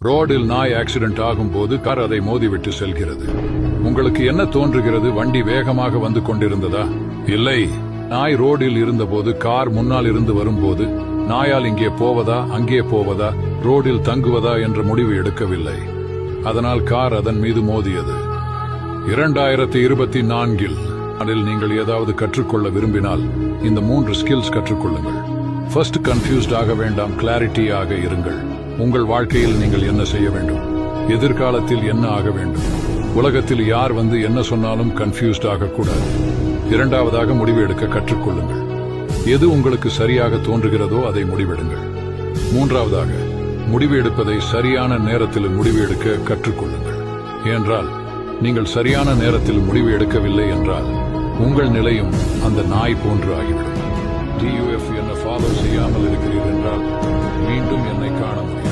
ரோடில் நாய் ஆக்சிடென்ட் ஆகும் போது கார் அதை மோதிவிட்டு செல்கிறது. உங்களுக்கு என்ன தோன்றுகிறது? வண்டி வேகமாக வந்து கொண்டிருந்ததா? இல்லை. நாய் ரோடில் இருந்தபோது கார் முன்னால் இருந்து வரும்போது நாயால் இங்கே போவதா அங்கே போவதா ரோடில் தங்குவதா என்ற முடிவு எடுக்கவில்லை. அதனால் கார் அதன் மீது மோதியது. 2024 அதில் நீங்கள் ஏதாவது கற்றுக்கொள்ள விரும்பினால் இந்த 3 ஸ்கில்ஸ் கற்றுக்கொள்ளுங்கள். ஃபர்ஸ்ட், கன்ஃபியூஸ்ட் ஆக வேண்டாம், கிளாரிட்டியாக இருங்கள். உங்கள் வாழ்க்கையில் நீங்கள் என்ன செய்ய வேண்டும், எதிர்காலத்தில் என்ன ஆக வேண்டும், உலகத்தில் யார் வந்து என்ன சொன்னாலும் கன்ஃபியூஸ்ட் ஆகக்கூடாது. இரண்டாவதாக, முடிவு எடுக்க கற்றுக்கொள்ளுங்கள். எது உங்களுக்கு சரியாக தோன்றுகிறதோ அதை முடிவெடுங்கள். மூன்றாவதாக, முடிவு எடுப்பதை சரியான நேரத்தில் முடிவு எடுக்க கற்றுக்கொள்ளுங்கள். ஏனென்றால் நீங்கள் சரியான நேரத்தில் முடிவு எடுக்கவில்லை என்றால் உங்கள் நிலையும் அந்த நாய் போன்று ஆகிவிடும். TUF என்ன ஃபாலோ செய்யாமல் இருக்கிறீர்கள் என்றால் மீண்டும் என்னை காண முடியும்.